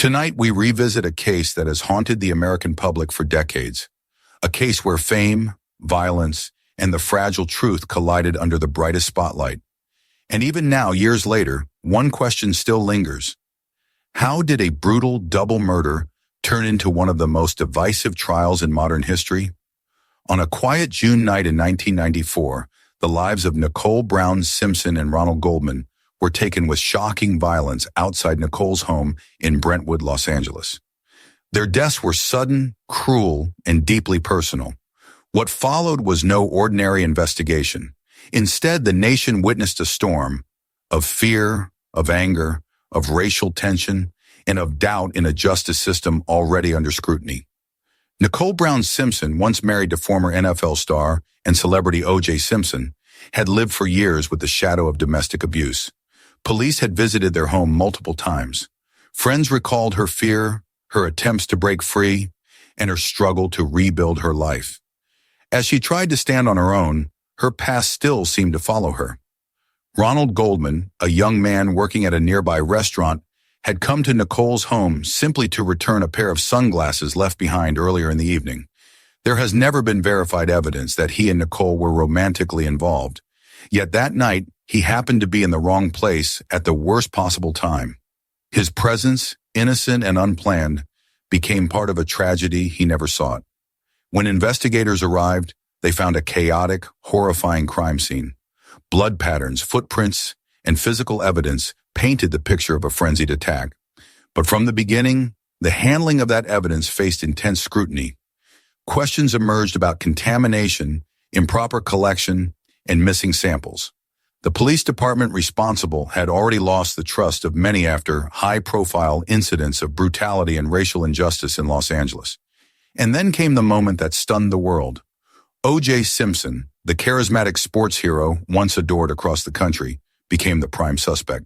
Tonight, we revisit a case that has haunted the American public for decades. A case where fame, violence, and the fragile truth collided under the brightest spotlight. And even now, years later, one question still lingers. How did a brutal double murder turn into one of the most divisive trials in modern history? On a quiet June night in 1994, the lives of Nicole Brown Simpson and Ronald Goldman were taken with shocking violence outside Nicole's home in Brentwood, Los Angeles. Their deaths were sudden, cruel, and deeply personal. What followed was no ordinary investigation. Instead, the nation witnessed a storm of fear, of anger, of racial tension, and of doubt in a justice system already under scrutiny. Nicole Brown Simpson, once married to former NFL star and celebrity O.J. Simpson, had lived for years with the shadow of domestic abuse. Police had visited their home multiple times. Friends recalled her fear, her attempts to break free, and her struggle to rebuild her life. As she tried to stand on her own, her past still seemed to follow her. Ronald Goldman, a young man working at a nearby restaurant, had come to Nicole's home simply to return a pair of sunglasses left behind earlier in the evening. There has never been verified evidence that he and Nicole were romantically involved. Yet that night, he happened to be in the wrong place at the worst possible time. His presence, innocent and unplanned, became part of a tragedy he never sought. When investigators arrived, they found a chaotic, horrifying crime scene. Blood patterns, footprints, and physical evidence painted the picture of a frenzied attack. But from the beginning, the handling of that evidence faced intense scrutiny. Questions emerged about contamination, improper collection, and missing samples. The police department responsible had already lost the trust of many after high-profile incidents of brutality and racial injustice in Los Angeles. And then came the moment that stunned the world. O.J. Simpson, the charismatic sports hero once adored across the country, became the prime suspect.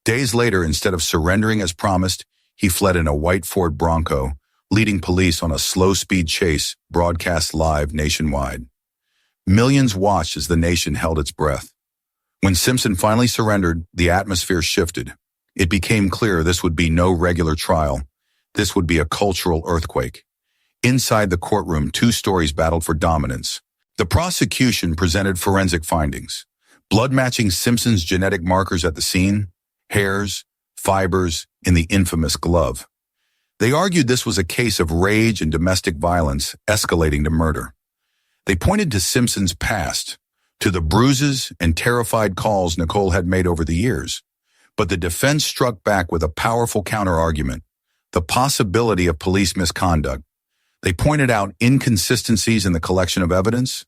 Days later, instead of surrendering as promised, he fled in a white Ford Bronco, leading police on a slow-speed chase broadcast live nationwide. Millions watched as the nation held its breath. When Simpson finally surrendered, the atmosphere shifted. It became clear this would be no regular trial. This would be a cultural earthquake. Inside the courtroom, two stories battled for dominance. The prosecution presented forensic findings, blood matching Simpson's genetic markers at the scene, hairs, fibers in the infamous glove. They argued this was a case of rage and domestic violence escalating to murder. They pointed to Simpson's past, to the bruises and terrified calls Nicole had made over the years. But the defense struck back with a powerful counterargument, the possibility of police misconduct. They pointed out inconsistencies in the collection of evidence,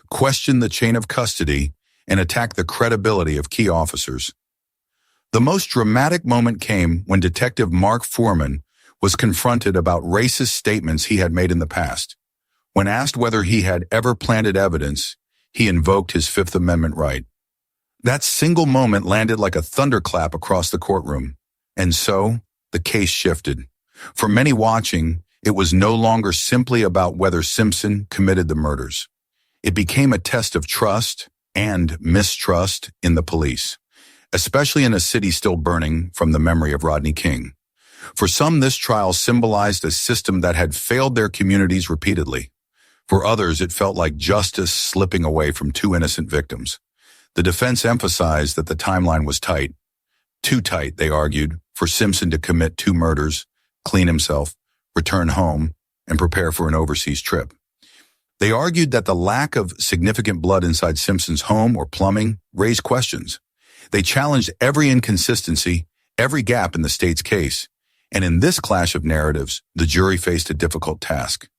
questioned the chain of custody, and attacked the credibility of key officers. The most dramatic moment came when Detective Mark Foreman was confronted about racist statements he had made in the past. When asked whether he had ever planted evidence, he invoked his Fifth Amendment right. That single moment landed like a thunderclap across the courtroom. And so, the case shifted. For many watching, it was no longer simply about whether Simpson committed the murders. It became a test of trust and mistrust in the police, especially in a city still burning from the memory of Rodney King. For some, this trial symbolized a system that had failed their communities repeatedly. For others, it felt like justice slipping away from two innocent victims. The defense emphasized that the timeline was tight. Too tight, they argued, for Simpson to commit two murders, clean himself, return home, and prepare for an overseas trip. They argued that the lack of significant blood inside Simpson's home or plumbing raised questions. They challenged every inconsistency, every gap in the state's case. And in this clash of narratives, the jury faced a difficult task.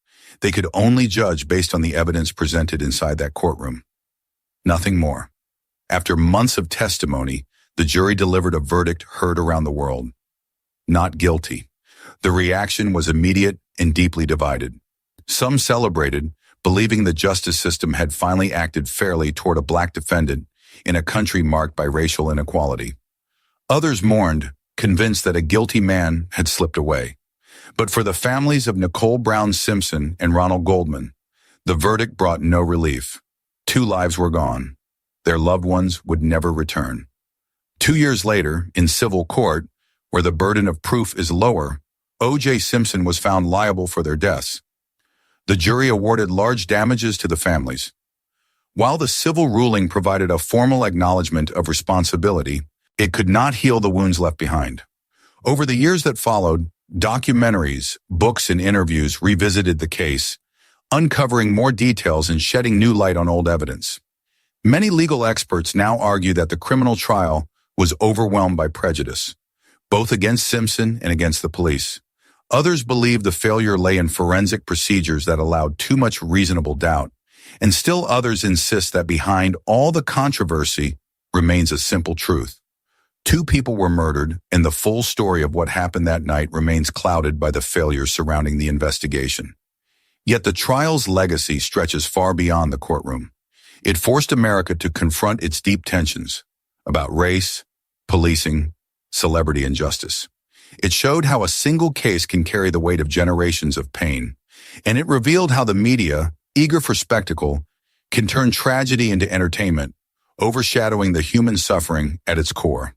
They could only judge based on the evidence presented inside that courtroom. Nothing more. After months of testimony, the jury delivered a verdict heard around the world. Not guilty. The reaction was immediate and deeply divided. Some celebrated, believing the justice system had finally acted fairly toward a black defendant in a country marked by racial inequality. Others mourned, convinced that a guilty man had slipped away. But for the families of Nicole Brown Simpson and Ronald Goldman, the verdict brought no relief. Two lives were gone. Their loved ones would never return. 2 years later, in civil court, where the burden of proof is lower, O.J. Simpson was found liable for their deaths. The jury awarded large damages to the families. While the civil ruling provided a formal acknowledgement of responsibility, it could not heal the wounds left behind. Over the years that followed, documentaries, books, and interviews revisited the case, uncovering more details and shedding new light on old evidence. Many legal experts now argue that the criminal trial was overwhelmed by prejudice, both against Simpson and against the police. Others believe the failure lay in forensic procedures that allowed too much reasonable doubt, and still others insist that behind all the controversy remains a simple truth. 2 people were murdered, and the full story of what happened that night remains clouded by the failures surrounding the investigation. Yet the trial's legacy stretches far beyond the courtroom. It forced America to confront its deep tensions about race, policing, celebrity, and justice. It showed how a single case can carry the weight of generations of pain, and it revealed how the media, eager for spectacle, can turn tragedy into entertainment, overshadowing the human suffering at its core.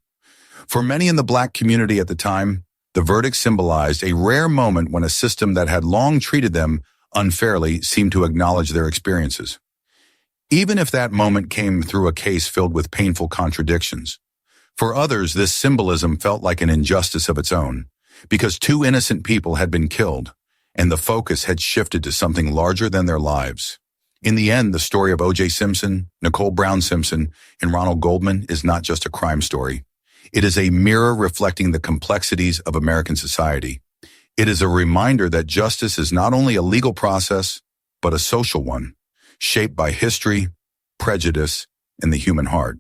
For many in the Black community at the time, the verdict symbolized a rare moment when a system that had long treated them unfairly seemed to acknowledge their experiences. Even if that moment came through a case filled with painful contradictions. For others, this symbolism felt like an injustice of its own, because 2 innocent people had been killed, and the focus had shifted to something larger than their lives. In the end, the story of O.J. Simpson, Nicole Brown Simpson, and Ronald Goldman is not just a crime story. It is a mirror reflecting the complexities of American society. It is a reminder that justice is not only a legal process, but a social one, shaped by history, prejudice, and the human heart.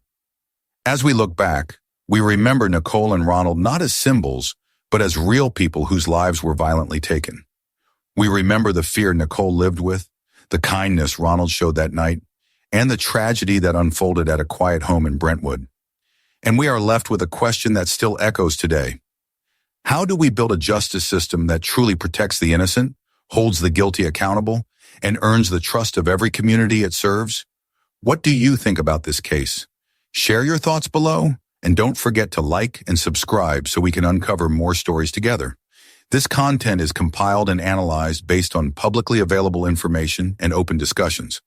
As we look back, we remember Nicole and Ronald not as symbols, but as real people whose lives were violently taken. We remember the fear Nicole lived with, the kindness Ronald showed that night, and the tragedy that unfolded at a quiet home in Brentwood. And we are left with a question that still echoes today. How do we build a justice system that truly protects the innocent, holds the guilty accountable, and earns the trust of every community it serves? What do you think about this case? Share your thoughts below, and don't forget to like and subscribe so we can uncover more stories together. This content is compiled and analyzed based on publicly available information and open discussions.